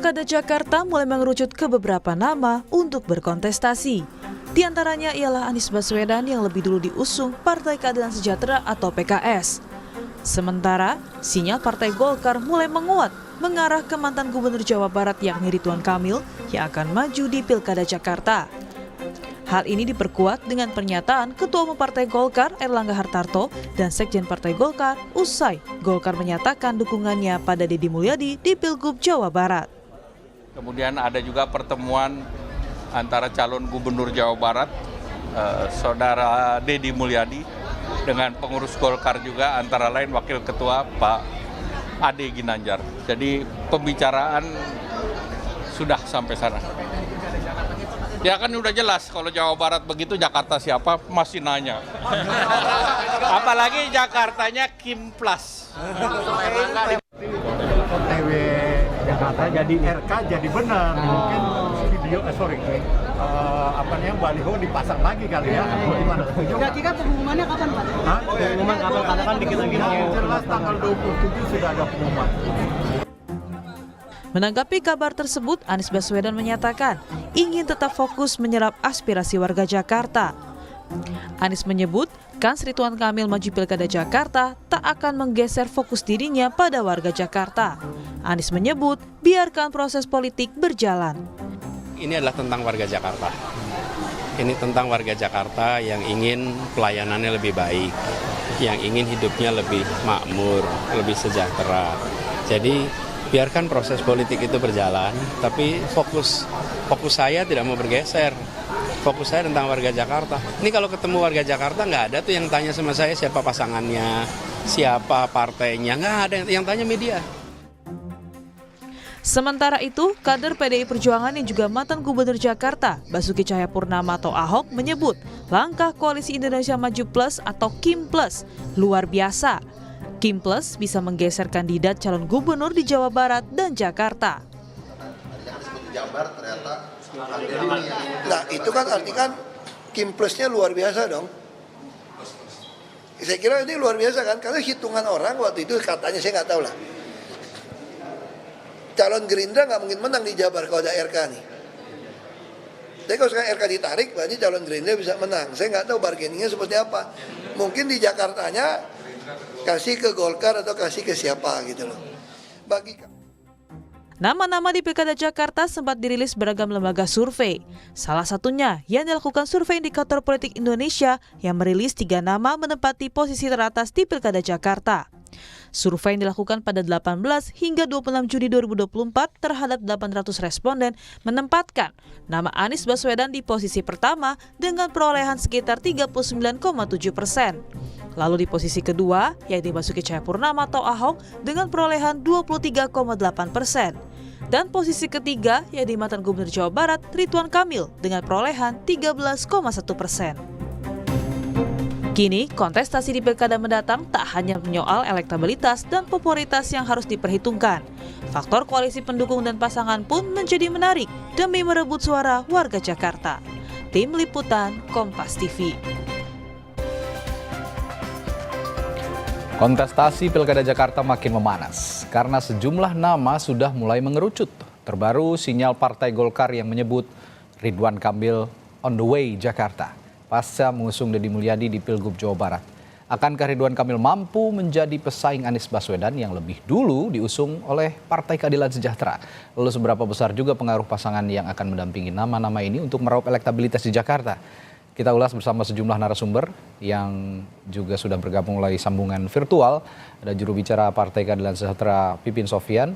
Pilkada Jakarta mulai mengerucut ke beberapa nama untuk berkontestasi. Di antaranya ialah Anies Baswedan yang lebih dulu diusung Partai Keadilan Sejahtera atau PKS. Sementara, sinyal Partai Golkar mulai menguat mengarah ke mantan Gubernur Jawa Barat yakni Ridwan Kamil yang akan maju di Pilkada Jakarta. Hal ini diperkuat dengan pernyataan Ketua Umum Partai Golkar Erlangga Hartarto dan Sekjen Partai Golkar usai Golkar menyatakan dukungannya pada Deddy Mulyadi di Pilgub Jawa Barat. Kemudian ada juga pertemuan antara calon Gubernur Jawa Barat, Saudara Deddy Mulyadi, dengan pengurus Golkar juga, antara lain Wakil Ketua Pak Ade Ginanjar. Jadi pembicaraan sudah sampai sana. Ya kan udah jelas kalau Jawa Barat begitu, Jakarta siapa masih nanya. Apalagi Jakartanya Kim Plus. OTW Jakarta jadi RK jadi benar. Mungkin video baliho dipasang lagi kali ya. Gimana? Kira-kira pengumumannya kapan, Pak? Hah? Pengumuman kapan? Karena kan dikit lagi mau. Jelas tanggal 27 sudah ada pengumuman. Menanggapi kabar tersebut, Anies Baswedan menyatakan ingin tetap fokus menyerap aspirasi warga Jakarta. Anies menyebut, kans Ridwan Kamil maju Pilkada Jakarta tak akan menggeser fokus dirinya pada warga Jakarta. Anies menyebut, biarkan proses politik berjalan. Ini adalah tentang warga Jakarta. Ini tentang warga Jakarta yang ingin pelayanannya lebih baik, yang ingin hidupnya lebih makmur, lebih sejahtera. Jadi biarkan proses politik itu berjalan, tapi fokus saya tidak mau bergeser. Fokus saya tentang warga Jakarta. Ini kalau ketemu warga Jakarta nggak ada tuh yang tanya sama saya siapa pasangannya, siapa partainya, nggak ada yang tanya media. Sementara itu, kader PDI Perjuangan yang juga mantan Gubernur Jakarta, Basuki Cahayapurnama atau Ahok menyebut langkah Koalisi Indonesia Maju Plus atau KIM Plus luar biasa. KIM Plus bisa menggeser kandidat calon gubernur di Jawa Barat dan Jakarta. Nah itu kan artikan KIM Plusnya luar biasa dong. Saya kira ini luar biasa kan, karena hitungan orang waktu itu katanya saya nggak tahu lah. Calon Gerindra nggak mungkin menang di Jabar kalau ada RK nih. Tapi kalau sekarang RK ditarik, berarti calon Gerindra bisa menang. Saya nggak tahu bargainingnya seperti apa. Mungkin di Jakartanya kasih ke Golkar atau kasih ke siapa gitu loh. Nama-nama di Pilkada Jakarta sempat dirilis beragam lembaga survei. Salah satunya yang dilakukan Survei Indikator Politik Indonesia yang merilis 3 nama menempati posisi teratas di Pilkada Jakarta. Survei yang dilakukan pada 18 hingga 26 Juni 2024 terhadap 800 responden menempatkan nama Anies Baswedan di posisi pertama dengan perolehan sekitar 39,7%. Lalu di posisi kedua, yaitu Basuki Cahayapurnama atau Ahok dengan perolehan 23,8%. Dan posisi ketiga, yaitu mantan Gubernur Jawa Barat Ridwan Kamil dengan perolehan 13,1%. Kini, kontestasi di Pilkada mendatang tak hanya menyoal elektabilitas dan popularitas yang harus diperhitungkan. Faktor koalisi pendukung dan pasangan pun menjadi menarik demi merebut suara warga Jakarta. Tim Liputan Kompas TV. Kontestasi Pilkada Jakarta makin memanas karena sejumlah nama sudah mulai mengerucut. Terbaru sinyal Partai Golkar yang menyebut Ridwan Kamil on the way Jakarta pasca mengusung Deddy Mulyadi di Pilgub Jawa Barat. Akankah Ridwan Kamil mampu menjadi pesaing Anies Baswedan yang lebih dulu diusung oleh Partai Keadilan Sejahtera? Lalu seberapa besar juga pengaruh pasangan yang akan mendampingi nama-nama ini untuk meraup elektabilitas di Jakarta? Kita ulas bersama sejumlah narasumber yang juga sudah bergabung melalui sambungan virtual. Ada juru bicara Partai Keadilan Sejahtera Pipin Sofian,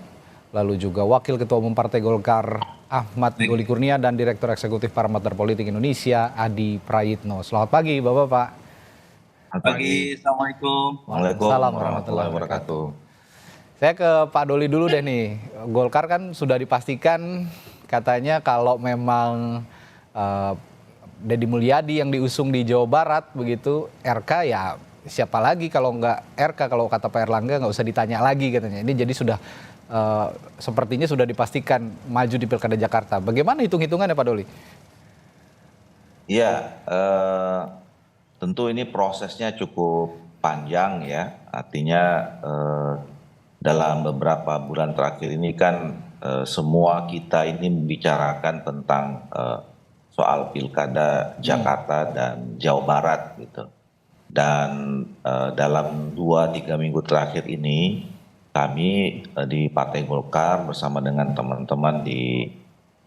lalu juga Wakil Ketua Umum Partai Golkar Ahmad Doli Kurnia dan Direktur Eksekutif Parameter Politik Indonesia Adi Prayitno. Selamat pagi Bapak-Bapak. Selamat pagi, Assalamualaikum. Waalaikumsalam warahmatullahi wabarakatuh. Saya ke Pak Doli dulu deh nih. Golkar kan sudah dipastikan katanya kalau memang Deddy Mulyadi yang diusung di Jawa Barat begitu, RK ya siapa lagi kalau nggak RK, kalau kata Pak Erlangga nggak usah ditanya lagi katanya. Ini jadi sudah sepertinya sudah dipastikan maju di Pilkada Jakarta. Bagaimana hitung-hitungannya Pak Doli? Iya, tentu ini prosesnya cukup panjang ya. Artinya dalam beberapa bulan terakhir ini kan semua kita ini membicarakan tentang soal pilkada Jakarta dan Jawa Barat gitu. Dan dalam 2-3 minggu terakhir ini kami di Partai Golkar bersama dengan teman-teman di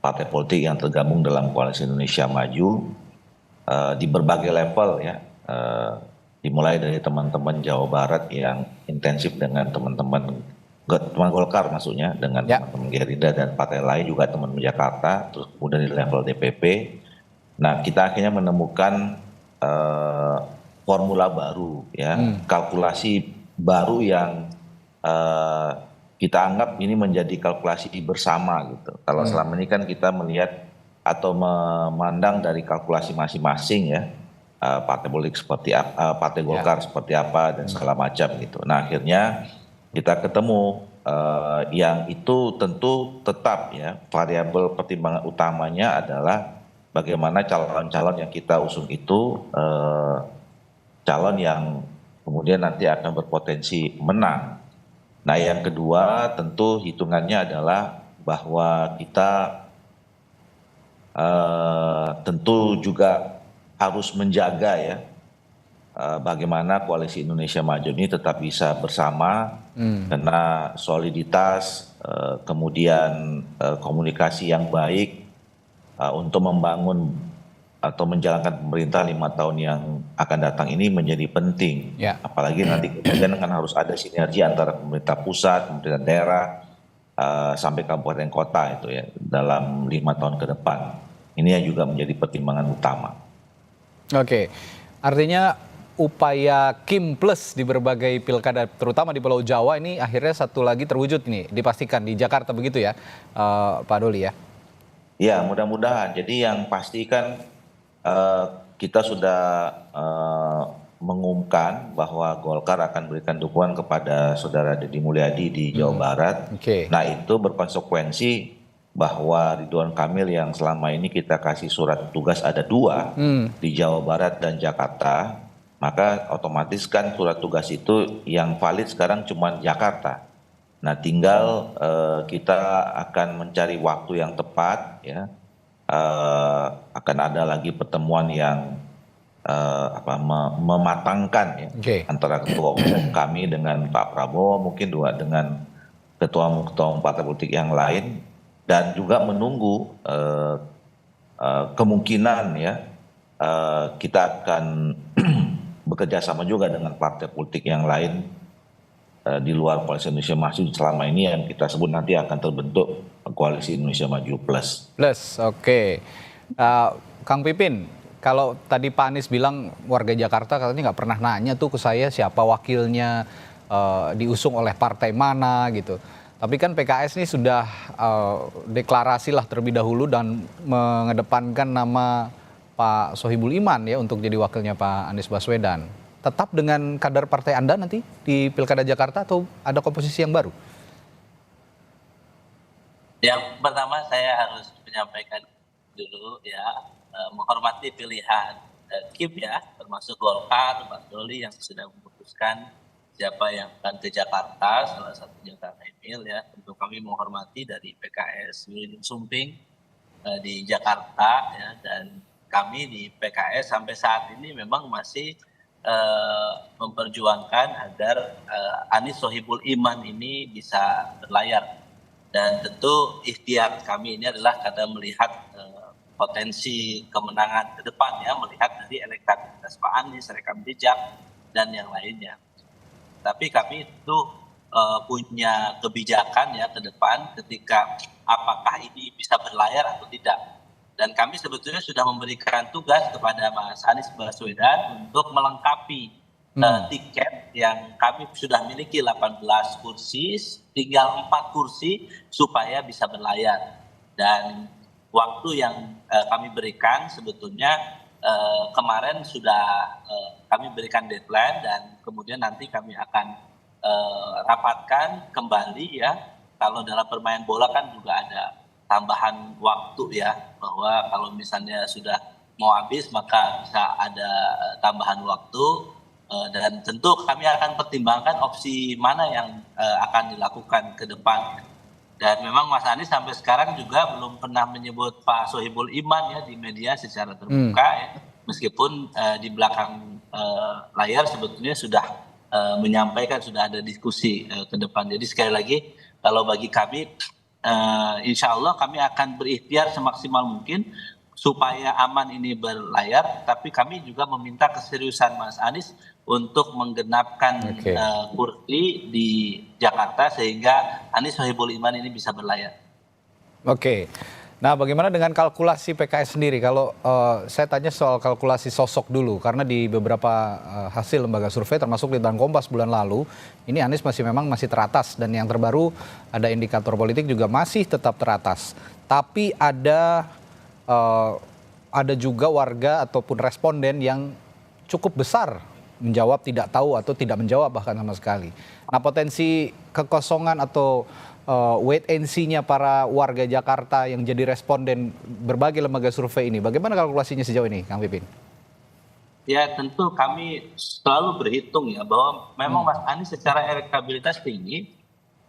partai politik yang tergabung dalam Koalisi Indonesia Maju di berbagai level ya, dimulai dari teman-teman Jawa Barat yang intensif dengan teman-teman Golkar maksudnya, dengan teman-teman Gerindra dan partai lain, juga teman Jakarta, terus kemudian di level DPP. Nah, kita akhirnya menemukan formula baru ya, kalkulasi baru yang kita anggap ini menjadi kalkulasi bersama gitu. Kalau selama ini kan kita melihat atau memandang dari kalkulasi masing-masing ya, partai politik seperti apa, partai Golkar seperti apa dan segala macam gitu. Nah, akhirnya kita ketemu yang itu tentu tetap ya, variabel pertimbangan utamanya adalah bagaimana calon-calon yang kita usung itu calon yang kemudian nanti akan berpotensi menang. Nah, yang kedua tentu hitungannya adalah bahwa kita tentu juga harus menjaga ya bagaimana Koalisi Indonesia Maju ini tetap bisa bersama, karena soliditas, kemudian komunikasi yang baik untuk membangun atau menjalankan pemerintah 5 tahun yang akan datang ini menjadi penting. Apalagi nanti kemudian kan harus ada sinergi antara pemerintah pusat, pemerintah daerah, sampai kabupaten kota itu ya dalam 5 tahun ke depan. Ini yang juga menjadi pertimbangan utama. Oke, artinya upaya Kim Plus di berbagai pilkada, terutama di Pulau Jawa ini akhirnya satu lagi terwujud nih, dipastikan di Jakarta begitu ya, Pak Doli ya? Ya, mudah-mudahan. Jadi yang pasti kan kita sudah mengumumkan bahwa Golkar akan berikan dukungan kepada Saudara Deddy Mulyadi di Jawa Barat. Nah, itu berkonsekuensi bahwa Ridwan Kamil yang selama ini kita kasih surat tugas ada 2 di Jawa Barat dan Jakarta, maka otomatis kan surat tugas itu yang valid sekarang cuma Jakarta. Nah, tinggal kita akan mencari waktu yang tepat ya. Akan ada lagi pertemuan yang mematangkan ya, antara ketua umum kami dengan Pak Prabowo, mungkin juga dengan ketua umum partai politik yang lain, dan juga menunggu kemungkinan ya kita akan bekerja sama juga dengan partai politik yang lain di luar Koalisi Indonesia Maju selama ini yang kita sebut nanti akan terbentuk Koalisi Indonesia Maju Plus. Oke. Kang Pipin, kalau tadi Pak Anies bilang warga Jakarta katanya nggak pernah nanya tuh ke saya siapa wakilnya, diusung oleh partai mana gitu. Tapi kan PKS ini sudah deklarasi lah terlebih dahulu dan mengedepankan nama Pak Sohibul Iman ya untuk jadi wakilnya Pak Anies Baswedan. Tetap dengan kader partai Anda nanti di Pilkada Jakarta atau ada komposisi yang baru? Yang pertama saya harus menyampaikan dulu ya, menghormati pilihan Kim ya, termasuk Golkar, Pak Doli yang sudah memutuskan siapa yang akan ke Jakarta, salah satunya Kang Emil ya. Tentu kami menghormati dari PKS William Sumping di Jakarta ya, dan kami di PKS sampai saat ini memang masih memperjuangkan agar Anies Sohibul Iman ini bisa berlayar, dan tentu ikhtiar kami ini adalah karena melihat potensi kemenangan ke depan ya, melihat dari elektabilitas Pak Anies, rekam jejak dan yang lainnya. Tapi kami itu punya kebijakan ya ke depan ketika apakah ini bisa berlayar atau tidak. Dan kami sebetulnya sudah memberikan tugas kepada Mas Anies Baswedan untuk melengkapi tiket yang kami sudah miliki 18 kursi, tinggal 4 kursi supaya bisa berlayar. Dan waktu yang kami berikan sebetulnya kemarin sudah kami berikan deadline, dan kemudian nanti kami akan rapatkan kembali ya. Kalau dalam permainan bola kan juga ada tambahan waktu ya, bahwa kalau misalnya sudah mau habis maka bisa ada tambahan waktu, dan tentu kami akan pertimbangkan opsi mana yang akan dilakukan ke depan. Dan memang Mas Anies sampai sekarang juga belum pernah menyebut Pak Sohibul Iman ya di media secara terbuka ya. Meskipun di belakang layar sebetulnya sudah menyampaikan, sudah ada diskusi ke depan. Jadi sekali lagi kalau bagi kami insya Allah kami akan berikhtiar semaksimal mungkin supaya aman ini berlayar, tapi kami juga meminta keseriusan Mas Anies untuk menggenapkan kursi di Jakarta sehingga Anies Sohibul Iman ini bisa berlayar. Oke. Nah, bagaimana dengan kalkulasi PKS sendiri? Kalau saya tanya soal kalkulasi sosok dulu, karena di beberapa hasil lembaga survei termasuk Litbang Kompas bulan lalu, ini Anies memang masih teratas, dan yang terbaru ada indikator politik juga masih tetap teratas. Tapi ada juga warga ataupun responden yang cukup besar menjawab tidak tahu atau tidak menjawab bahkan sama sekali. Nah, potensi kekosongan atau wait and see-nya para warga Jakarta yang jadi responden berbagai lembaga survei ini, bagaimana kalkulasinya sejauh ini, Kang Pipin? Ya tentu kami selalu berhitung ya bahwa memang Mas Anies secara elektabilitas tinggi,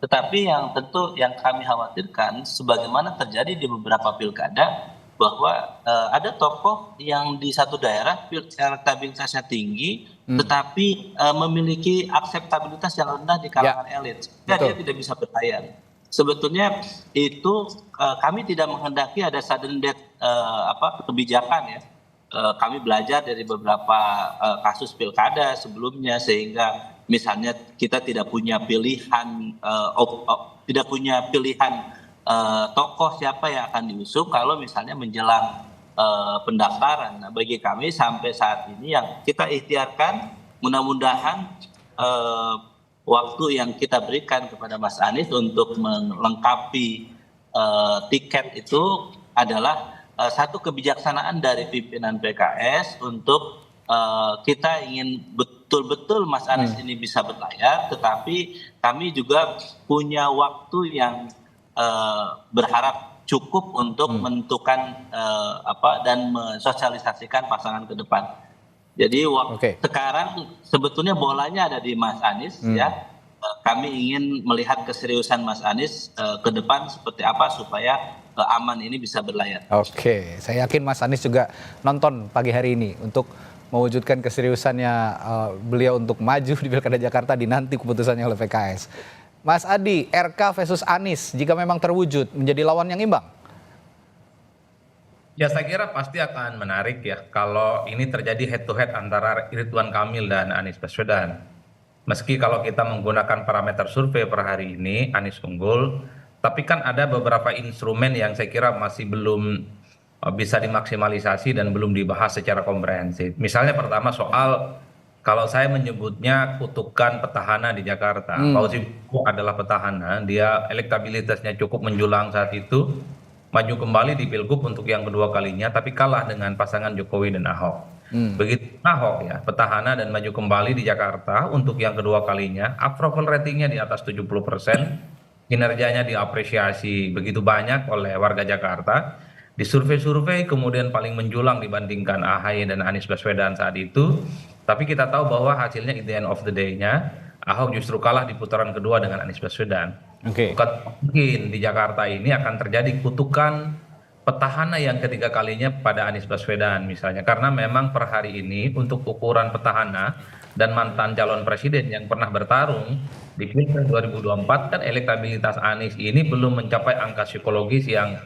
tetapi yang tentu yang kami khawatirkan sebagaimana terjadi di beberapa pilkada, bahwa ada tokoh yang di satu daerah elektabilitasnya tinggi, tetapi memiliki akseptabilitas yang rendah di kalangan elit, sehingga dia tidak bisa berlayar. Sebetulnya itu kami tidak menghendaki ada sudden death kebijakan ya. Kami belajar dari beberapa kasus pilkada sebelumnya, sehingga misalnya kita tidak punya pilihan tokoh siapa yang akan diusung kalau misalnya menjelang pendaftaran. Nah, bagi kami sampai saat ini yang kita ikhtiarkan, mudah-mudahan waktu yang kita berikan kepada Mas Anies untuk melengkapi tiket itu adalah satu kebijaksanaan dari pimpinan PKS untuk kita ingin betul-betul Mas Anies ini bisa berlayar, tetapi kami juga punya waktu yang berharap cukup untuk menentukan dan mensosialisasikan pasangan ke depan. Jadi sekarang sebetulnya bolanya ada di Mas Anies ya. Kami ingin melihat keseriusan Mas Anies ke depan seperti apa supaya aman ini bisa berlayar. Oke, saya yakin Mas Anies juga nonton pagi hari ini untuk mewujudkan keseriusannya beliau untuk maju di Pilkada Jakarta dinanti keputusannya oleh PKS. Mas Adi, RK versus Anies jika memang terwujud menjadi lawan yang imbang? Ya, saya kira pasti akan menarik ya kalau ini terjadi head to head antara Ridwan Kamil dan Anies Baswedan. Meski kalau kita menggunakan parameter survei per hari ini Anies unggul, tapi kan ada beberapa instrumen yang saya kira masih belum bisa dimaksimalisasi dan belum dibahas secara komprehensif. Misalnya pertama soal, kalau saya menyebutnya kutukan petahana di Jakarta, Fauzi Bowo adalah petahana, dia elektabilitasnya cukup menjulang saat itu, maju kembali di Pilgub untuk yang kedua kalinya, tapi kalah dengan pasangan Jokowi dan Ahok. Begitu Ahok ya, petahana dan maju kembali di Jakarta untuk yang kedua kalinya, approval ratingnya di atas 70%, kinerjanya diapresiasi begitu banyak oleh warga Jakarta. Di survei-survei kemudian paling menjulang dibandingkan AHY dan Anies Baswedan saat itu. Tapi kita tahu bahwa hasilnya at the end of the day-nya Ahok justru kalah di putaran kedua dengan Anies Baswedan. Bukan mungkin di Jakarta ini akan terjadi kutukan petahana yang ketiga kalinya pada Anies Baswedan misalnya. Karena memang per hari ini untuk ukuran petahana dan mantan calon presiden yang pernah bertarung di Pilpres 2024 kan elektabilitas Anies ini belum mencapai angka psikologis yang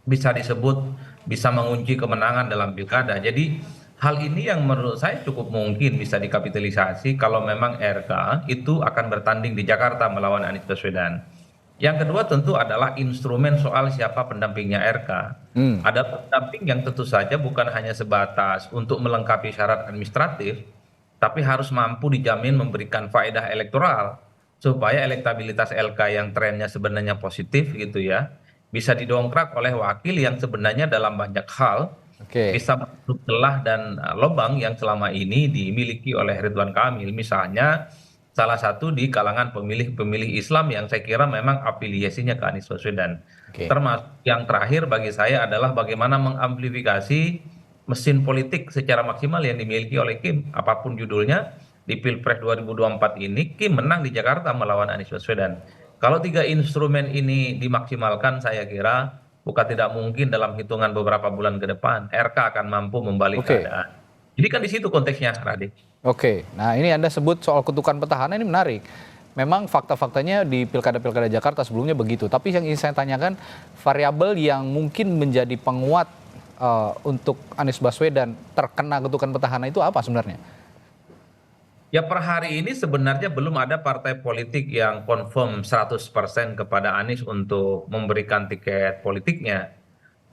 bisa disebut bisa mengunci kemenangan dalam pilkada. Jadi hal ini yang menurut saya cukup mungkin bisa dikapitalisasi kalau memang RK itu akan bertanding di Jakarta melawan Anies Baswedan. Yang kedua tentu adalah instrumen soal siapa pendampingnya RK. Ada pendamping yang tentu saja bukan hanya sebatas untuk melengkapi syarat administratif, tapi harus mampu dijamin memberikan faedah elektoral supaya elektabilitas LK yang trennya sebenarnya positif gitu ya, bisa didongkrak oleh wakil yang sebenarnya dalam banyak hal bisa menutup celah dan lubang yang selama ini dimiliki oleh Ridwan Kamil. Misalnya salah satu di kalangan pemilih-pemilih Islam yang saya kira memang afiliasinya ke Anies Baswedan. Termasuk yang terakhir bagi saya adalah bagaimana mengamplifikasi mesin politik secara maksimal yang dimiliki oleh Kim. Apapun judulnya, di Pilpres 2024 ini Kim menang di Jakarta melawan Anies Baswedan. Kalau 3 instrumen ini dimaksimalkan, saya kira bukan tidak mungkin dalam hitungan beberapa bulan ke depan RK akan mampu membalik keadaan. Jadi kan di situ konteksnya, Radit. Oke, nah ini Anda sebut soal kutukan petahana, ini menarik. Memang fakta-faktanya di pilkada-pilkada Jakarta sebelumnya begitu. Tapi yang ingin saya tanyakan, variabel yang mungkin menjadi penguat untuk Anies Baswedan terkena kutukan petahana itu apa sebenarnya? Ya, per hari ini sebenarnya belum ada partai politik yang confirm 100% kepada Anies untuk memberikan tiket politiknya.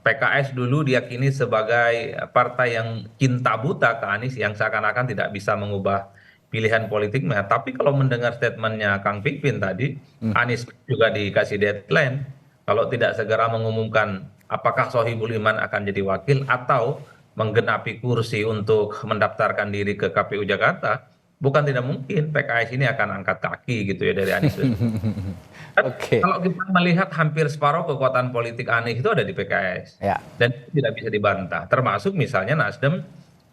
PKS dulu diyakini sebagai partai yang cinta buta ke Anies, yang seakan-akan tidak bisa mengubah pilihan politiknya. Tapi kalau mendengar statementnya Kang Pipin tadi, Anies juga dikasih deadline. Kalau tidak segera mengumumkan apakah Sohibul Iman akan jadi wakil atau menggenapi kursi untuk mendaftarkan diri ke KPU Jakarta, bukan tidak mungkin PKS ini akan angkat kaki gitu ya dari Anies. Kalau kita melihat hampir separuh kekuatan politik Anies itu ada di PKS. Dan tidak bisa dibantah. Termasuk misalnya Nasdem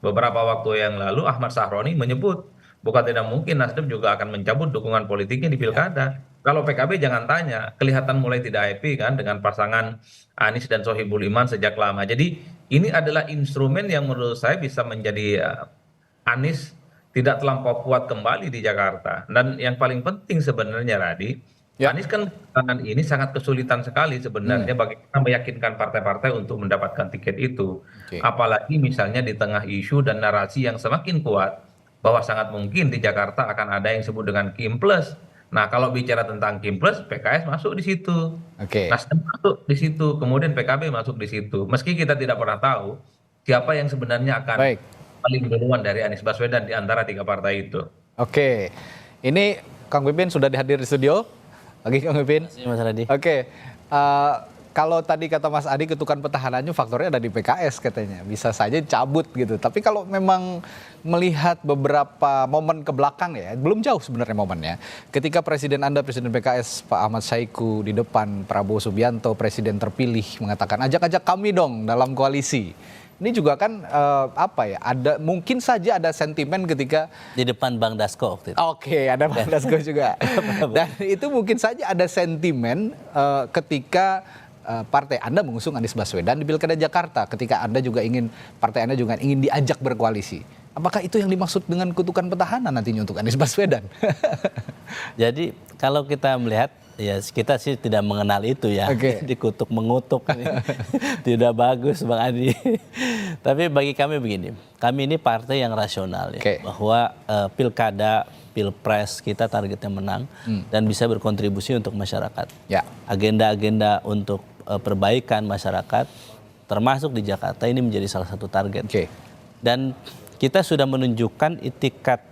beberapa waktu yang lalu Ahmad Sahroni menyebut bukan tidak mungkin Nasdem juga akan mencabut dukungan politiknya di pilkada. Kalau PKB jangan tanya, kelihatan mulai tidak happy kan dengan pasangan Anies dan Sohibul Iman sejak lama. Jadi ini adalah instrumen yang menurut saya bisa menjadi Anies tidak terlampau kuat kembali di Jakarta. Dan yang paling penting sebenarnya Radi, Anies kan belakangan ini sangat kesulitan sekali sebenarnya bagaimana meyakinkan partai-partai untuk mendapatkan tiket itu. Apalagi misalnya di tengah isu dan narasi yang semakin kuat bahwa sangat mungkin di Jakarta akan ada yang disebut dengan Kim Plus. Nah, kalau bicara tentang Kim Plus, PKS masuk di situ. Nasdem masuk di situ, kemudian PKB masuk di situ. Meski kita tidak pernah tahu siapa yang sebenarnya akan paling duluan dari Anies Baswedan di antara 3 partai itu. Oke, ini Kang Pipin sudah dihadir di studio. Lagi Kang Pipin. Terima kasih Mas Radi. Oke, kalau tadi kata Mas Adi ketukan petahananya faktornya ada di PKS katanya. Bisa saja cabut gitu. Tapi kalau memang melihat beberapa momen ke belakang ya, belum jauh sebenarnya momennya. Ketika Presiden Anda, Presiden PKS Pak Ahmad Saiku di depan Prabowo Subianto, Presiden terpilih mengatakan ajak-ajak kami dong dalam koalisi. Ini juga kan ada mungkin saja ada sentimen ketika di depan Bang Dasko waktu itu. Oke, ada Bang Dasko juga. Dan itu mungkin saja ada sentimen ketika partai Anda mengusung Anies Baswedan di Pilkada Jakarta, ketika Anda juga partai Anda juga ingin diajak berkoalisi. Apakah itu yang dimaksud dengan kutukan petahana nantinya untuk Anies Baswedan? Jadi kalau kita melihat, ya kita sih tidak mengenal itu ya, dikutuk mengutuk tidak bagus Bang Adi. Tapi bagi kami begini, kami ini partai yang rasional ya, bahwa pilkada, pilpres kita targetnya menang dan bisa berkontribusi untuk masyarakat. Agenda-agenda untuk perbaikan masyarakat, termasuk di Jakarta ini menjadi salah satu target. Dan kita sudah menunjukkan itikat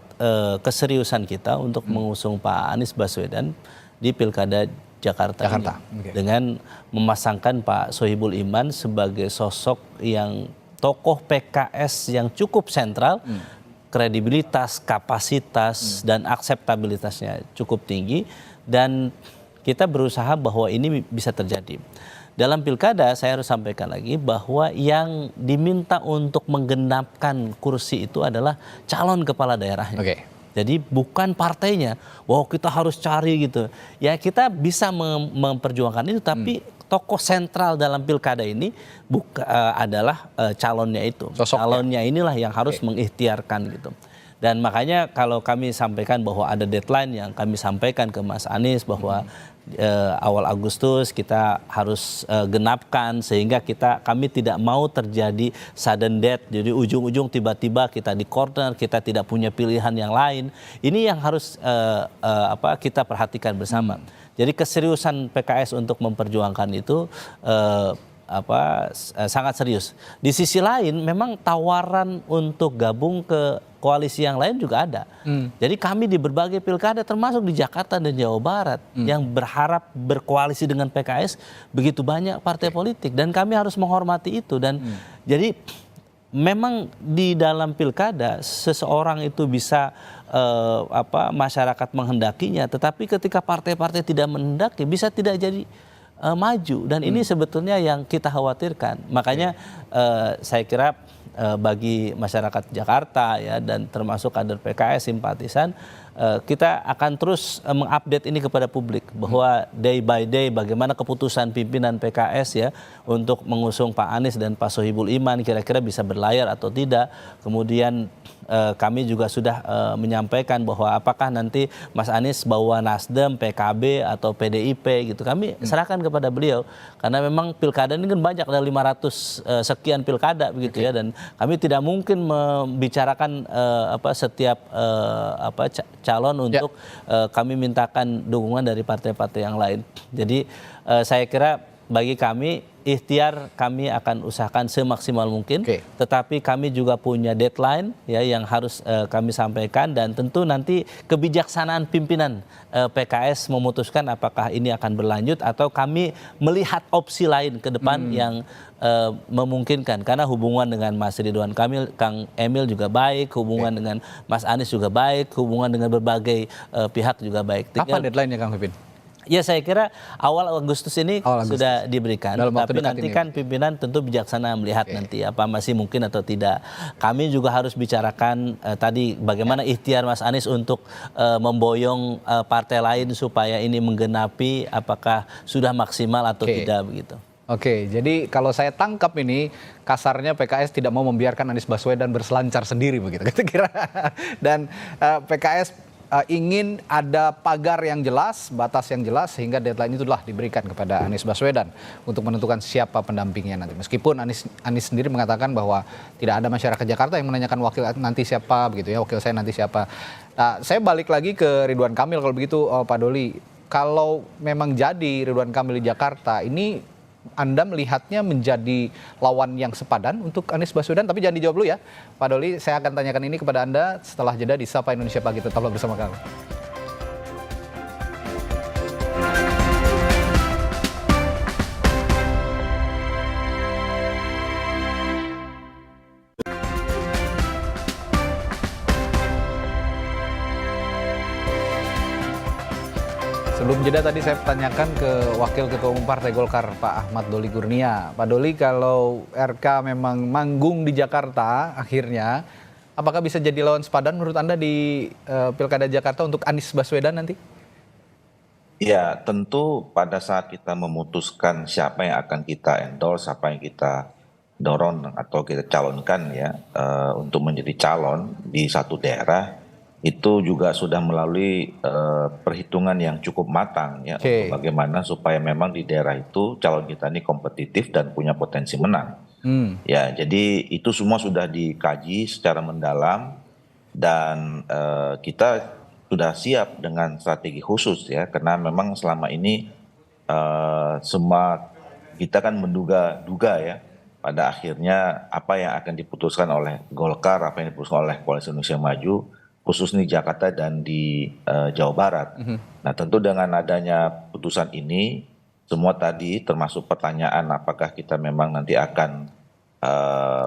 keseriusan kita untuk mengusung Pak Anies Baswedan di Pilkada Jakarta ini. Dengan memasangkan Pak Sohibul Iman sebagai sosok yang tokoh PKS yang cukup sentral, kredibilitas, kapasitas, dan akseptabilitasnya cukup tinggi, dan kita berusaha bahwa ini bisa terjadi. Dalam pilkada saya harus sampaikan lagi bahwa yang diminta untuk menggenapkan kursi itu adalah calon kepala daerahnya. Jadi bukan partainya, wow kita harus cari gitu. Ya kita bisa memperjuangkan itu, tapi tokoh sentral dalam pilkada ini adalah calonnya itu. Calonnya inilah yang harus mengikhtiarkan gitu. Dan makanya kalau kami sampaikan bahwa ada deadline yang kami sampaikan ke Mas Anies bahwa awal Agustus kita harus genapkan, sehingga kami tidak mau terjadi sudden death. Jadi ujung-ujung tiba-tiba kita di corner, kita tidak punya pilihan yang lain. Ini yang harus kita perhatikan bersama. Jadi keseriusan PKS untuk memperjuangkan itu sangat serius. Di sisi lain memang tawaran untuk gabung ke koalisi yang lain juga ada. Jadi kami di berbagai pilkada termasuk di Jakarta dan Jawa Barat yang berharap berkoalisi dengan PKS begitu banyak partai politik, dan kami harus menghormati itu. Dan jadi memang di dalam pilkada seseorang itu bisa masyarakat menghendakinya, tetapi ketika partai-partai tidak menghendaki bisa tidak jadi maju, dan ini sebetulnya yang kita khawatirkan. Makanya saya kira bagi masyarakat Jakarta ya, dan termasuk kader PKS simpatisan, kita akan terus mengupdate ini kepada publik bahwa day by day bagaimana keputusan pimpinan PKS ya untuk mengusung Pak Anies dan Pak Sohibul Iman kira-kira bisa berlayar atau tidak. Kemudian kami juga sudah menyampaikan bahwa apakah nanti Mas Anies bawa Nasdem, PKB atau PDIP gitu. Kami serahkan kepada beliau karena memang pilkada ini kan banyak, ada 500 sekian pilkada begitu ya, dan kami tidak mungkin membicarakan setiap calon untuk kami mintakan dukungan dari partai-partai yang lain. Jadi saya kira bagi kami ikhtiar kami akan usahakan semaksimal mungkin, tetapi kami juga punya deadline ya yang harus kami sampaikan, dan tentu nanti kebijaksanaan pimpinan PKS memutuskan apakah ini akan berlanjut atau kami melihat opsi lain ke depan yang memungkinkan, karena hubungan dengan Mas Ridwan Kamil, Kang Emil juga baik, hubungan dengan Mas Anies juga baik, hubungan dengan berbagai pihak juga baik. Apa deadline-nya Kang Pipin? Ya saya kira awal Agustus ini sudah diberikan, tapi nanti kan pimpinan tentu bijaksana melihat nanti apa masih mungkin atau tidak. Kami juga harus bicarakan tadi bagaimana ikhtiar Mas Anies untuk memboyong partai lain supaya ini menggenapi apakah sudah maksimal atau tidak begitu. Oke, jadi kalau saya tangkap ini kasarnya PKS tidak mau membiarkan Anies Baswedan berselancar sendiri begitu kira-kira. Dan PKS ingin ada pagar yang jelas, batas yang jelas, sehingga deadline itu telah diberikan kepada Anies Baswedan untuk menentukan siapa pendampingnya nanti. Meskipun Anies sendiri mengatakan bahwa tidak ada masyarakat Jakarta yang menanyakan wakil nanti siapa begitu ya, wakil saya nanti siapa. Nah, saya balik lagi ke Ridwan Kamil kalau begitu, Pak Doli. Kalau memang jadi Ridwan Kamil di Jakarta, ini Anda melihatnya menjadi lawan yang sepadan untuk Anies Baswedan, tapi jangan dijawab dulu ya Pak Doli, saya akan tanyakan ini kepada Anda setelah jeda di Sapa Indonesia Pagi. Tetaplah bersama kami. Sebelum jeda tadi saya tanyakan ke Wakil Ketua Umum Partai Golkar Pak Ahmad Doli Kurnia. Pak Doli, kalau RK memang manggung di Jakarta akhirnya, apakah bisa jadi lawan sepadan menurut Anda di Pilkada Jakarta untuk Anies Baswedan nanti? Ya, tentu pada saat kita memutuskan siapa yang akan kita endorse, siapa yang kita dorong atau kita calonkan ya untuk menjadi calon di satu daerah, itu juga sudah melalui perhitungan yang cukup matang ya, untuk bagaimana supaya memang di daerah itu calon kita ini kompetitif dan punya potensi menang. Ya, jadi itu semua sudah dikaji secara mendalam dan kita sudah siap dengan strategi khusus ya, karena memang selama ini semua kita kan menduga-duga ya, pada akhirnya apa yang akan diputuskan oleh Golkar, apa yang diputuskan oleh Koalisi Indonesia Maju, khusus di Jakarta dan di Jawa Barat. Nah, tentu dengan adanya putusan ini, semua tadi termasuk pertanyaan apakah kita memang nanti akan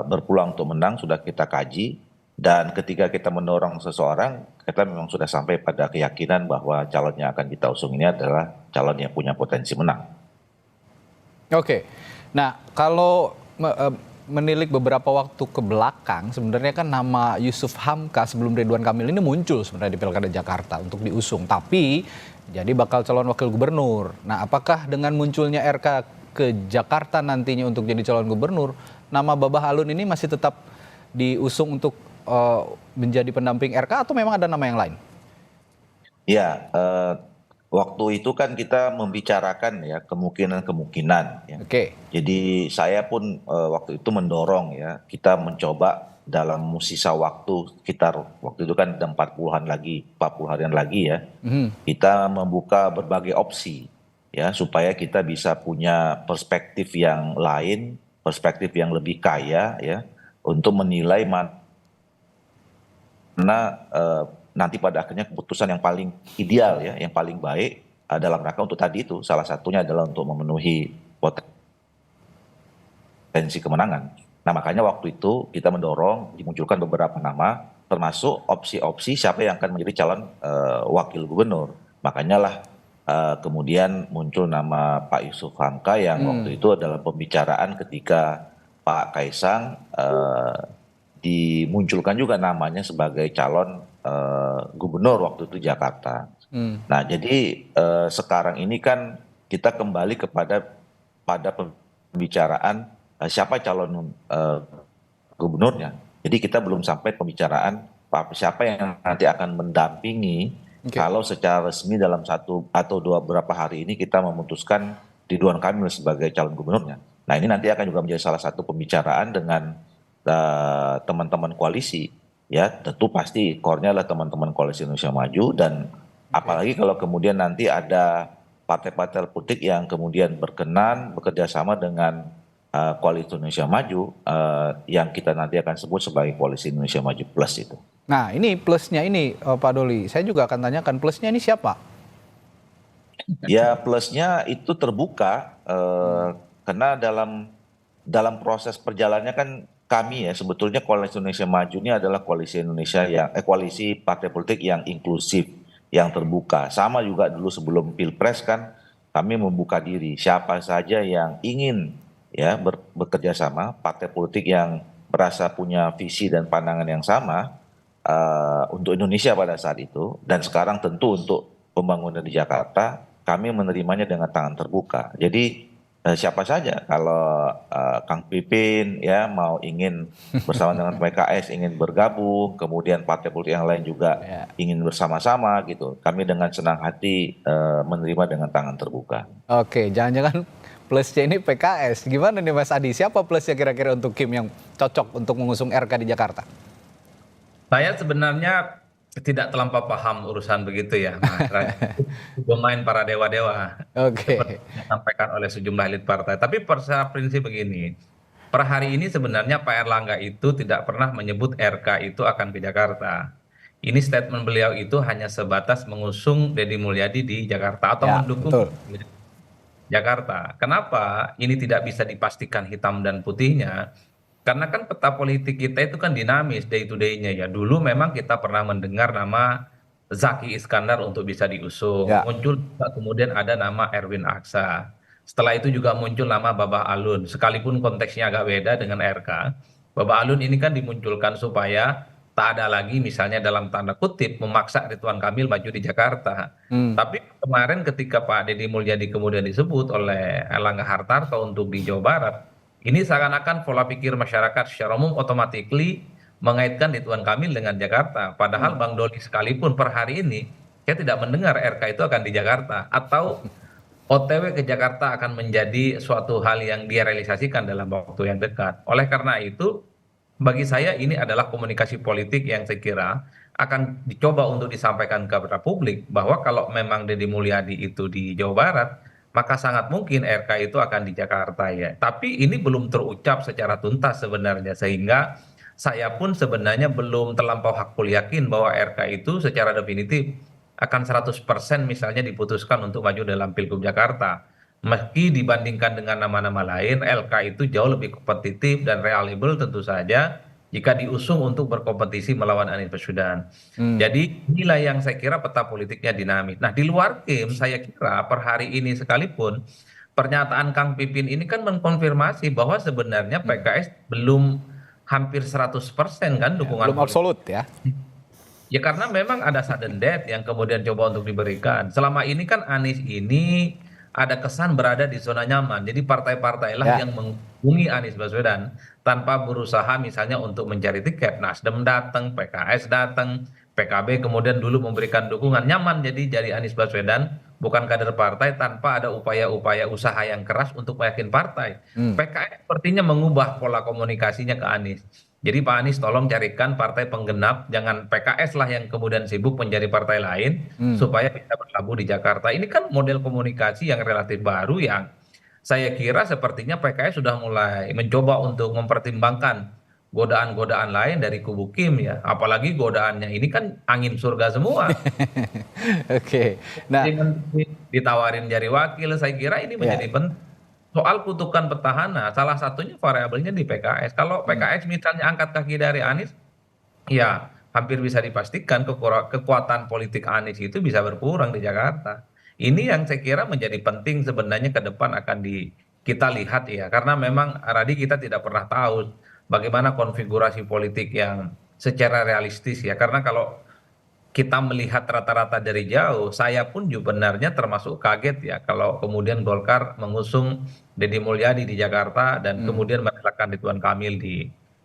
berpeluang untuk menang sudah kita kaji, dan ketika kita mendorong seseorang, kita memang sudah sampai pada keyakinan bahwa calon yang akan kita usung ini adalah calon yang punya potensi menang. Oke, nah kalau menilik beberapa waktu ke belakang, sebenarnya kan nama Yusuf Hamka sebelum Ridwan Kamil ini muncul sebenarnya di Pilkada Jakarta untuk diusung, tapi jadi bakal calon wakil gubernur. Nah, apakah dengan munculnya RK ke Jakarta nantinya untuk jadi calon gubernur, nama Babah Alun ini masih tetap diusung untuk menjadi pendamping RK atau memang ada nama yang lain? Ya, waktu itu kan kita membicarakan ya kemungkinan-kemungkinan. Ya. Jadi saya pun waktu itu mendorong ya, kita mencoba dalam sisa waktu sekitar waktu itu kan ada 40 harian lagi ya, kita membuka berbagai opsi ya supaya kita bisa punya perspektif yang lain, perspektif yang lebih kaya ya untuk menilai mana nanti pada akhirnya keputusan yang paling ideal ya, yang paling baik dalam rangka untuk tadi itu, salah satunya adalah untuk memenuhi potensi kemenangan. Nah, makanya waktu itu kita mendorong dimunculkan beberapa nama, termasuk opsi-opsi siapa yang akan menjadi calon wakil gubernur. Makanya lah kemudian muncul nama Pak Yusuf Hamka yang waktu itu adalah pembicaraan ketika Pak Kaisang dimunculkan juga namanya sebagai calon gubernur waktu itu Jakarta. Nah, jadi sekarang ini kan kita kembali pada pembicaraan siapa calon gubernurnya. Jadi kita belum sampai pembicaraan siapa yang nanti akan mendampingi kalau secara resmi dalam 1 atau 2 beberapa hari ini kita memutuskan Ridwan Kamil sebagai calon gubernurnya. Nah, ini nanti akan juga menjadi salah satu pembicaraan dengan teman-teman koalisi. Ya, tentu pasti core-nya adalah teman-teman Koalisi Indonesia Maju, dan apalagi kalau kemudian nanti ada partai-partai politik yang kemudian berkenan bekerja sama dengan Koalisi Indonesia Maju, yang kita nanti akan sebut sebagai Koalisi Indonesia Maju Plus itu. Nah, ini plusnya ini Pak Doli, saya juga akan tanyakan plusnya ini siapa? Ya, plusnya itu terbuka, karena dalam proses perjalanannya kan kami ya sebetulnya Koalisi Indonesia Maju ini adalah koalisi koalisi partai politik yang inklusif, yang terbuka. Sama juga dulu sebelum Pilpres kan kami membuka diri siapa saja yang ingin ya bekerja sama, partai politik yang merasa punya visi dan pandangan yang sama untuk Indonesia pada saat itu, dan sekarang tentu untuk pembangunan di Jakarta kami menerimanya dengan tangan terbuka. Jadi siapa saja kalau Kang Pipin ya mau ingin bersama dengan PKS ingin bergabung, kemudian partai politik yang lain juga ingin bersama-sama gitu, kami dengan senang hati menerima dengan tangan terbuka. Oke, jangan-jangan plusnya ini PKS. Gimana nih Mas Adi, siapa plusnya kira-kira untuk Kim yang cocok untuk mengusung RK di Jakarta? Saya sebenarnya tidak terlampau paham urusan begitu ya, Mas. Pemain para dewa-dewa. Seperti yang disampaikan oleh sejumlah elit partai. Tapi secara prinsip begini, per hari ini sebenarnya Pak Erlangga itu tidak pernah menyebut RK itu akan ke Jakarta. Ini statement beliau itu hanya sebatas mengusung Deddy Mulyadi di Jakarta atau mendukung Jakarta. Kenapa ini tidak bisa dipastikan hitam dan putihnya? Karena kan peta politik kita itu kan dinamis day to day-nya ya. Dulu memang kita pernah mendengar nama Zaki Iskandar untuk bisa diusung. Muncul kemudian ada nama Erwin Aksa. Setelah itu juga muncul nama Babah Alun. Sekalipun konteksnya agak beda dengan RK. Babah Alun ini kan dimunculkan supaya tak ada lagi misalnya dalam tanda kutip memaksa Ridwan Kamil maju di Jakarta. Tapi kemarin ketika Pak Deddy Mulyadi kemudian disebut oleh Erlangga Hartarto untuk di Jawa Barat, ini seakan-akan pola pikir masyarakat secara umum otomatis mengaitkan Ridwan Kamil dengan Jakarta. Padahal Bang Doli sekalipun per hari ini saya tidak mendengar RK itu akan di Jakarta, atau OTW ke Jakarta akan menjadi suatu hal yang dia realisasikan dalam waktu yang dekat. Oleh karena itu, bagi saya ini adalah komunikasi politik yang saya kira akan dicoba untuk disampaikan kepada publik bahwa kalau memang Deddy Mulyadi itu di Jawa Barat, maka sangat mungkin RK itu akan di Jakarta ya. Tapi ini belum terucap secara tuntas sebenarnya, sehingga saya pun sebenarnya belum terlampau hakul yakin bahwa RK itu secara definitif akan 100% misalnya diputuskan untuk maju dalam Pilgub Jakarta. Meski dibandingkan dengan nama-nama lain, LK itu jauh lebih kompetitif dan reliable tentu saja jika diusung untuk berkompetisi melawan Anies Baswedan. Jadi inilah yang saya kira peta politiknya dinamis. Nah, di luar Kim, saya kira per hari ini sekalipun pernyataan Kang Pipin ini kan mengkonfirmasi bahwa sebenarnya PKS belum hampir 100% kan dukungan. Belum absolut ya. Ya karena memang ada sudden death yang kemudian coba untuk diberikan. Selama ini kan Anies ini ada kesan berada di zona nyaman. Jadi partai-partai lah yang menghubungi Anies Baswedan tanpa berusaha misalnya untuk mencari tiket. Nasdem datang, PKS datang, PKB kemudian dulu memberikan dukungan, nyaman jadi Anies Baswedan bukan kader partai tanpa ada upaya-upaya usaha yang keras untuk meyakinkan partai. PKS sepertinya mengubah pola komunikasinya ke Anies. Jadi Pak Anies tolong carikan partai penggenap, jangan PKS lah yang kemudian sibuk menjadi partai lain supaya bisa berlabuh di Jakarta. Ini kan model komunikasi yang relatif baru yang saya kira sepertinya PKS sudah mulai mencoba untuk mempertimbangkan godaan-godaan lain dari kubu Kim ya. Apalagi godaannya ini kan angin surga semua. Oke. Nah, ditawarin jadi wakil, saya kira ini menjadi penting. Soal kutukan petahana, salah satunya variabelnya di PKS. Kalau PKS misalnya angkat kaki dari Anies, ya hampir bisa dipastikan kekuatan politik Anies itu bisa berkurang di Jakarta. Ini yang saya kira menjadi penting sebenarnya ke depan akan kita lihat ya. Karena memang Radi kita tidak pernah tahu bagaimana konfigurasi politik yang secara realistis ya. Karena kalau kita melihat rata-rata dari jauh, saya pun juga benarnya termasuk kaget ya kalau kemudian Golkar mengusung Deddy Mulyadi di Jakarta dan kemudian mengalahkan Ridwan Kamil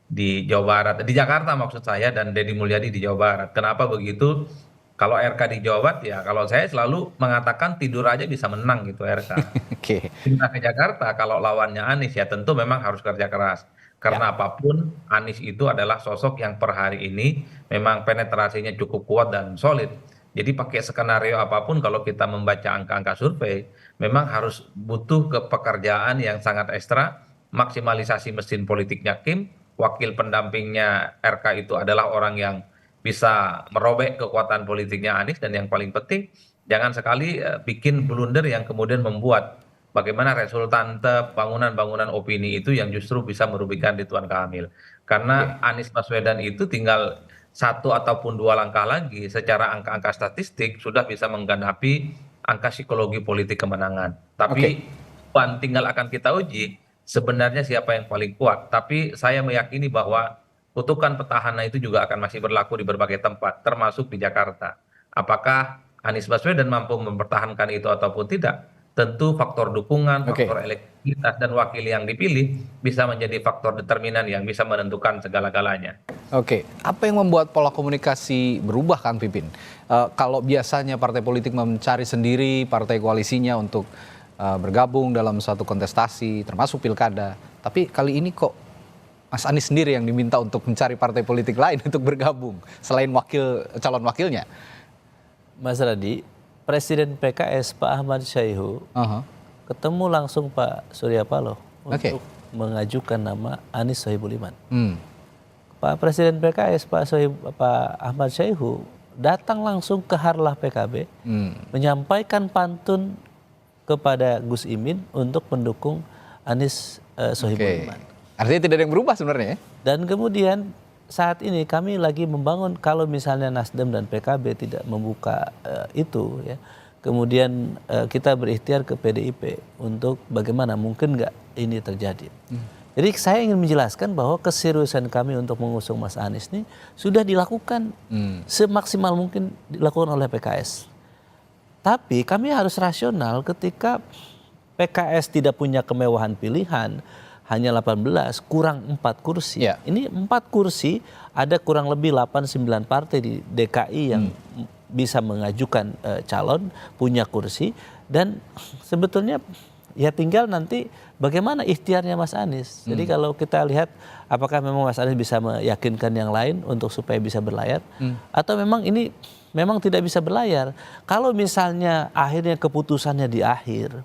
di Jawa Barat, di Jakarta maksud saya, dan Deddy Mulyadi di Jawa Barat. Kenapa begitu? Kalau RK di Jawa Barat ya, kalau saya selalu mengatakan tidur aja bisa menang gitu RK. Oke. Pindah ke Jakarta kalau lawannya Anies ya tentu memang harus kerja keras. Karena apapun Anies itu adalah sosok yang per hari ini memang penetrasinya cukup kuat dan solid. Jadi pakai skenario apapun kalau kita membaca angka-angka survei memang harus butuh kepekerjaan yang sangat ekstra, maksimalisasi mesin politiknya Kim, wakil pendampingnya RK itu adalah orang yang bisa merobek kekuatan politiknya Anies, dan yang paling penting jangan sekali bikin blunder yang kemudian membuat bagaimana resultante bangunan-bangunan opini itu yang justru bisa merugikan Ridwan Kamil. Karena Anies Baswedan itu tinggal 1 ataupun 2 langkah lagi secara angka-angka statistik sudah bisa menggenapi angka psikologi politik kemenangan. Tapi tinggal akan kita uji sebenarnya siapa yang paling kuat. Tapi saya meyakini bahwa kutukan petahana itu juga akan masih berlaku di berbagai tempat, termasuk di Jakarta. Apakah Anies Baswedan mampu mempertahankan itu ataupun tidak? Tentu faktor dukungan, faktor elektabilitas, dan wakil yang dipilih bisa menjadi faktor determinan yang bisa menentukan segala-galanya. Oke, apa yang membuat pola komunikasi berubah, Kang Pipin? Kalau biasanya partai politik mencari sendiri partai koalisinya untuk bergabung dalam suatu kontestasi, termasuk pilkada, tapi kali ini kok Mas Anies sendiri yang diminta untuk mencari partai politik lain untuk bergabung selain calon wakilnya. Mas Radi, Presiden PKS Pak Ahmad Syaihu ketemu langsung Pak Surya Paloh untuk mengajukan nama Anies Sohibul Iman. Pak Presiden PKS Pak Ahmad Syaihu datang langsung ke Harlah PKB, menyampaikan pantun kepada Gus Imin untuk mendukung Anies Sohibul Iman. Artinya tidak ada yang berubah sebenarnya ya? Dan kemudian saat ini kami lagi membangun, kalau misalnya Nasdem dan PKB tidak membuka itu ya, kemudian kita berikhtiar ke PDIP untuk bagaimana mungkin nggak ini terjadi. Jadi saya ingin menjelaskan bahwa keseriusan kami untuk mengusung Mas Anies ini sudah dilakukan semaksimal mungkin dilakukan oleh PKS. Tapi kami harus rasional ketika PKS tidak punya kemewahan pilihan, hanya 18, kurang 4 kursi. Ini 4 kursi, ada kurang lebih 8-9 partai di DKI yang bisa mengajukan calon, punya kursi. Dan sebetulnya ya tinggal nanti bagaimana ikhtiarnya Mas Anies. Jadi kalau kita lihat apakah memang Mas Anies bisa meyakinkan yang lain untuk supaya bisa berlayar, atau memang ini memang tidak bisa berlayar. Kalau misalnya akhirnya keputusannya di akhir,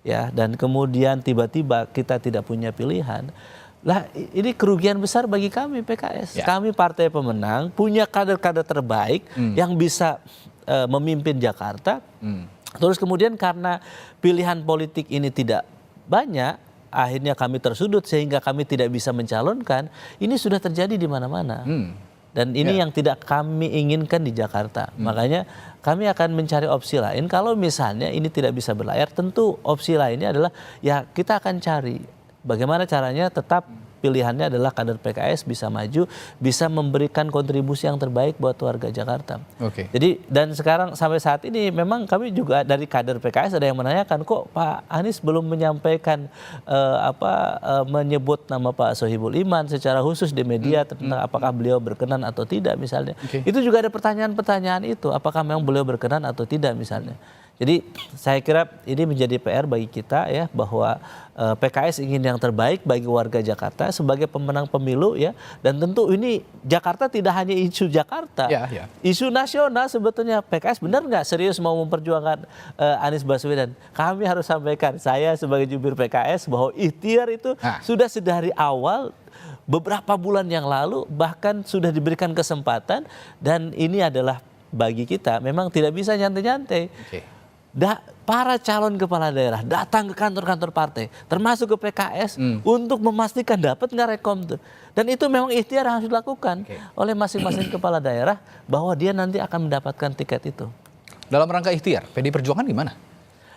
ya, dan kemudian tiba-tiba kita tidak punya pilihan, lah ini kerugian besar bagi kami PKS. Kami partai pemenang, punya kader-kader terbaik yang bisa memimpin Jakarta. Terus kemudian karena pilihan politik ini tidak banyak, akhirnya kami tersudut sehingga kami tidak bisa mencalonkan. Ini sudah terjadi di mana-mana. Dan ini yang tidak kami inginkan di Jakarta. Makanya kami akan mencari opsi lain. Kalau misalnya ini tidak bisa berlayar, tentu opsi lainnya adalah ya kita akan cari bagaimana caranya tetap pilihannya adalah kader PKS bisa maju, bisa memberikan kontribusi yang terbaik buat warga Jakarta. Jadi dan sekarang sampai saat ini memang kami juga dari kader PKS ada yang menanyakan kok Pak Anies belum menyampaikan menyebut nama Pak Sohibul Iman secara khusus di media tentang apakah beliau berkenan atau tidak misalnya. Itu juga ada pertanyaan-pertanyaan itu, apakah memang beliau berkenan atau tidak misalnya. Jadi saya kira ini menjadi PR bagi kita ya, bahwa PKS ingin yang terbaik bagi warga Jakarta sebagai pemenang pemilu ya, dan tentu ini Jakarta tidak hanya isu Jakarta, isu nasional sebetulnya. PKS benar nggak serius mau memperjuangkan Anies Baswedan? Kami harus sampaikan, saya sebagai jubir PKS, bahwa ikhtiar itu sudah sedari awal beberapa bulan yang lalu, bahkan sudah diberikan kesempatan, dan ini adalah bagi kita memang tidak bisa nyantai-nyantai. Para calon kepala daerah datang ke kantor-kantor partai, termasuk ke PKS, untuk memastikan dapat nggak rekom tuh. Dan itu memang ikhtiar yang harus dilakukan oleh masing-masing kepala daerah, bahwa dia nanti akan mendapatkan tiket itu. Dalam rangka ikhtiar, PDI Perjuangan gimana?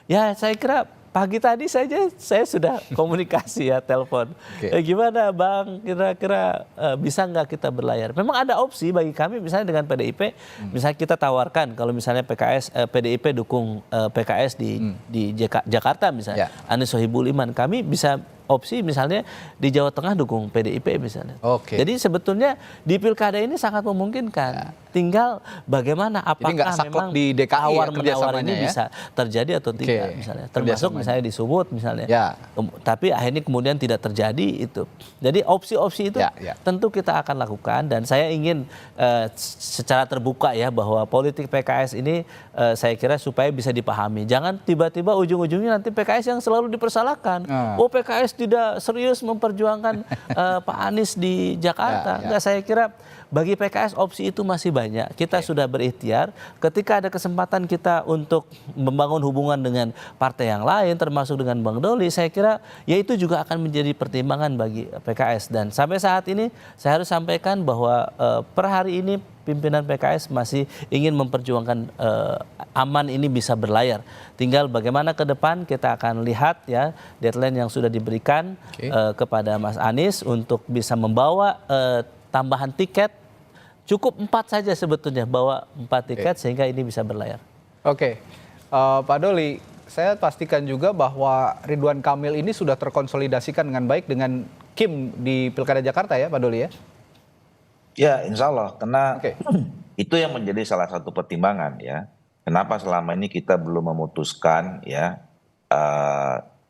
Ya saya kira pagi tadi saja saya sudah komunikasi ya, telepon. Gimana Bang, kira-kira bisa nggak kita berlayar? Memang ada opsi bagi kami, misalnya dengan PDIP, misalnya kita tawarkan kalau misalnya PDIP dukung PKS di Jakarta misalnya, Anies Sohibul Iman, kami bisa opsi misalnya di Jawa Tengah dukung PDIP misalnya. Jadi sebetulnya di pilkada ini sangat memungkinkan. Tinggal bagaimana apakah memang di DKI tawar-menawar ini bisa terjadi atau tidak misalnya. Termasuk misalnya di Sumut misalnya. Tapi akhirnya kemudian tidak terjadi itu. Jadi opsi-opsi itu tentu kita akan lakukan, dan saya ingin secara terbuka ya bahwa politik PKS ini saya kira supaya bisa dipahami. Jangan tiba-tiba ujung-ujungnya nanti PKS yang selalu dipersalahkan. Oh, PKS tidak serius memperjuangkan Pak Anies di Jakarta. Enggak, saya kira bagi PKS opsi itu masih banyak. Kita sudah berikhtiar. Ketika ada kesempatan kita untuk membangun hubungan dengan partai yang lain, termasuk dengan Bang Doli, saya kira ya itu juga akan menjadi pertimbangan bagi PKS. Dan sampai saat ini saya harus sampaikan bahwa per hari ini pimpinan PKS masih ingin memperjuangkan aman ini bisa berlayar. Tinggal bagaimana ke depan kita akan lihat ya deadline yang sudah diberikan kepada Mas Anies untuk bisa membawa tambahan tiket. Cukup 4 saja sebetulnya, bawa 4 tiket sehingga ini bisa berlayar. Pak Doli, saya pastikan juga bahwa Ridwan Kamil ini sudah terkonsolidasikan dengan baik dengan Kim di Pilkada Jakarta ya Pak Doli ya? Ya, insya Allah, karena itu yang menjadi salah satu pertimbangan ya. Kenapa selama ini kita belum memutuskan ya,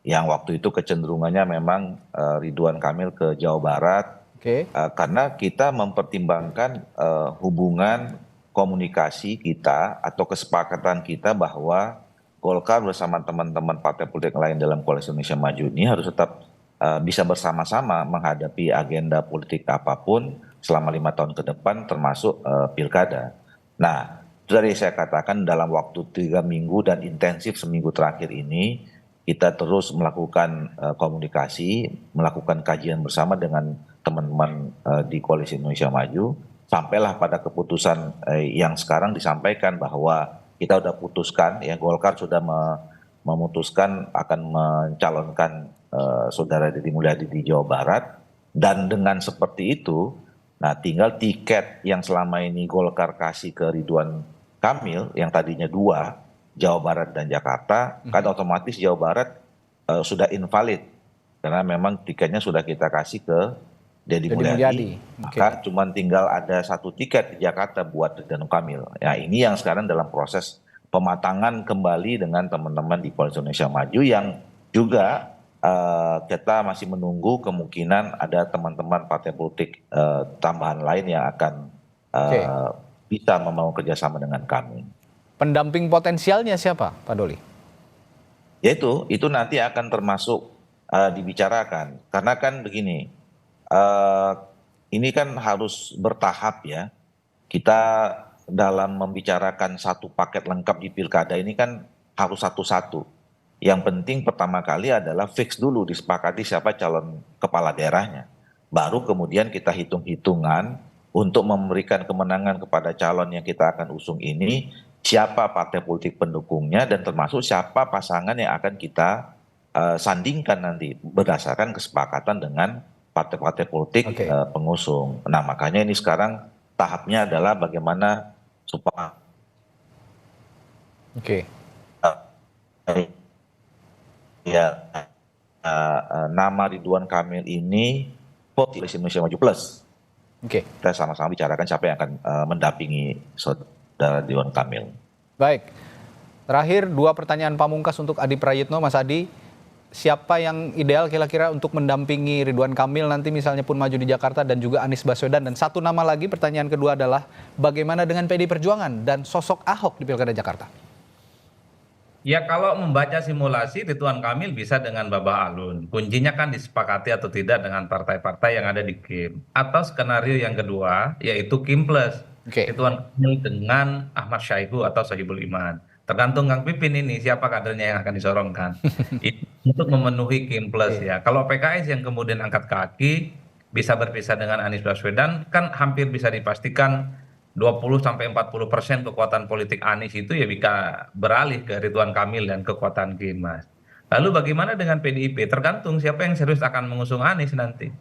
yang waktu itu kecenderungannya memang Ridwan Kamil ke Jawa Barat, karena kita mempertimbangkan hubungan komunikasi kita atau kesepakatan kita bahwa Golkar bersama teman-teman partai politik lain dalam Koalisi Indonesia Maju ini harus tetap bisa bersama-sama menghadapi agenda politik apapun selama 5 tahun ke depan, termasuk pilkada. Nah, itu tadi saya katakan dalam waktu 3 minggu dan intensif seminggu terakhir ini, kita terus melakukan komunikasi, melakukan kajian bersama dengan teman-teman di Koalisi Indonesia Maju, sampailah pada keputusan yang sekarang disampaikan bahwa kita sudah putuskan, ya Golkar sudah memutuskan akan mencalonkan Saudara Deddy Mulyadi di Jawa Barat, dan dengan seperti itu, nah tinggal tiket yang selama ini Golkar kasih ke Ridwan Kamil, yang tadinya 2, Jawa Barat dan Jakarta, kan otomatis Jawa Barat sudah invalid, karena memang tiketnya sudah kita kasih ke Deddy Mulyadi. Maka cuma tinggal ada 1 tiket di Jakarta buat Ridwan Kamil. Ya ini yang sekarang dalam proses pematangan kembali dengan teman-teman di Koalisi Indonesia Maju, yang juga kita masih menunggu kemungkinan ada teman-teman partai politik tambahan lain yang akan bisa membangun kerjasama dengan kami. Pendamping potensialnya siapa, Pak Doli? Yaitu, itu nanti akan termasuk dibicarakan. Karena kan begini, ini kan harus bertahap ya. Kita dalam membicarakan satu paket lengkap di pilkada ini kan harus satu-satu. Yang penting pertama kali adalah fix dulu, disepakati siapa calon kepala daerahnya. Baru kemudian kita hitung-hitungan untuk memberikan kemenangan kepada calon yang kita akan usung ini, siapa partai politik pendukungnya, dan termasuk siapa pasangan yang akan kita sandingkan nanti berdasarkan kesepakatan dengan partai-partai politik pengusung. Nah makanya ini sekarang tahapnya adalah bagaimana supaya nama Ridwan Kamil ini Koalisi Indonesia Maju Plus. Kita sama-sama bicarakan siapa yang akan mendampingi Saudara Ridwan Kamil. Baik, terakhir 2 pertanyaan pamungkas untuk Adi Prayitno. Mas Adi, siapa yang ideal kira-kira untuk mendampingi Ridwan Kamil nanti misalnya pun maju di Jakarta, dan juga Anies Baswedan? Dan 1 nama lagi, pertanyaan kedua adalah bagaimana dengan PDI Perjuangan dan sosok Ahok di Pilkada Jakarta? Ya kalau membaca simulasi Ridwan Kamil bisa dengan babah alun. Kuncinya kan disepakati atau tidak dengan partai-partai yang ada di Kim. Atau skenario yang kedua yaitu Kim Plus. Ridwan Kamil dengan Ahmad Syaihu atau Sohibul Iman. Tergantung Kang Pipin ini siapa kadernya yang akan disorongkan. Untuk memenuhi Kim Plus ya. Kalau PKS yang kemudian angkat kaki bisa berpisah dengan Anies Baswedan, kan hampir bisa dipastikan 20-40% kekuatan politik Anies itu ya bisa beralih ke Ridwan Kamil dan kekuatan Kim, Mas. Lalu bagaimana dengan PDIP? Tergantung siapa yang serius akan mengusung Anies nanti.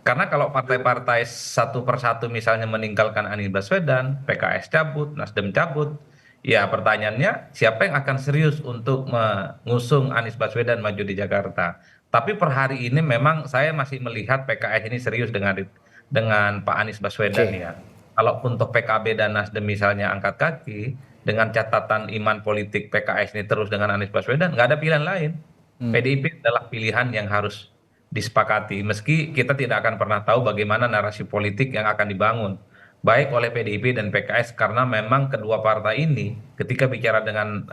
Karena kalau partai-partai satu persatu misalnya meninggalkan Anies Baswedan, PKS cabut, Nasdem cabut, ya pertanyaannya siapa yang akan serius untuk mengusung Anies Baswedan maju di Jakarta. Tapi per hari ini memang saya masih melihat PKS ini serius dengan Pak Anies Baswedan ya. Kalau untuk PKB dan Nasdem misalnya angkat kaki, dengan catatan iman politik PKS ini terus dengan Anies Baswedan, nggak ada pilihan lain. PDIP adalah pilihan yang harus disepakati. Meski kita tidak akan pernah tahu bagaimana narasi politik yang akan dibangun, baik oleh PDIP dan PKS, karena memang kedua partai ini ketika bicara dengan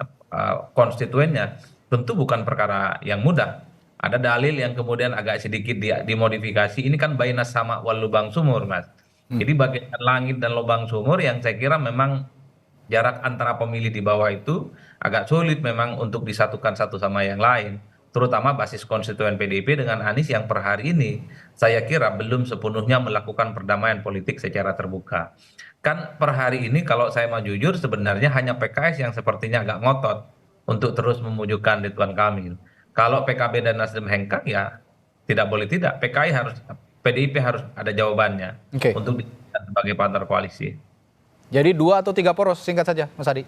konstituennya, tentu bukan perkara yang mudah. Ada dalil yang kemudian agak sedikit dimodifikasi, ini kan bainas sama wal lubang sumur, Mas. Jadi bagaikan langit dan lubang sumur yang saya kira memang jarak antara pemilih di bawah itu agak sulit memang untuk disatukan satu sama yang lain. Terutama basis konstituen PDIP dengan Anies yang per hari ini saya kira belum sepenuhnya melakukan perdamaian politik secara terbuka. Kan per hari ini kalau saya mau jujur sebenarnya hanya PKS yang sepertinya agak ngotot untuk terus memujukkan Ridwan Kamil. Kalau PKB dan Nasdem hengkang ya tidak boleh tidak. PDIP harus ada jawabannya untuk dijadikan sebagai partner koalisi. Jadi 2 atau 3 poros singkat saja, Mas Adi.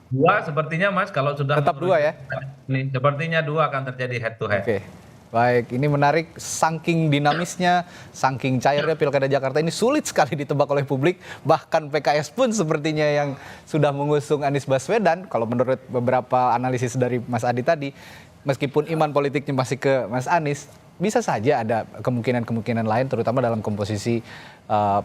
2 sepertinya, Mas, kalau sudah tetap 2 ya. Ini sepertinya 2 akan terjadi head to head. Oke. Baik, ini menarik, saking dinamisnya, saking cairnya Pilkada Jakarta ini sulit sekali ditebak oleh publik. Bahkan PKS pun sepertinya yang sudah mengusung Anies Baswedan, kalau menurut beberapa analisis dari Mas Adi tadi, meskipun iman politiknya masih ke Mas Anies, bisa saja ada kemungkinan-kemungkinan lain, terutama dalam komposisi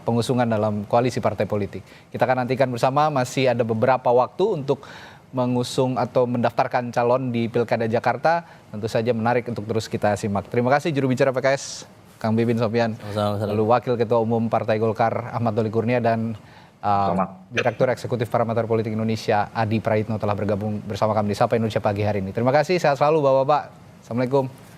pengusungan dalam koalisi partai politik. Kita akan nantikan bersama, masih ada beberapa waktu untuk mengusung atau mendaftarkan calon di Pilkada Jakarta. Tentu saja menarik untuk terus kita simak. Terima kasih juru bicara PKS, Kang Bibin Sofyan, lalu Wakil Ketua Umum Partai Golkar Ahmad Doli Kurnia, dan Direktur Eksekutif Parameter Politik Indonesia Adi Praitno telah bergabung bersama kami di Sapa Indonesia pagi hari ini. Terima kasih, sehat selalu Bapak-Bapak. Assalamualaikum.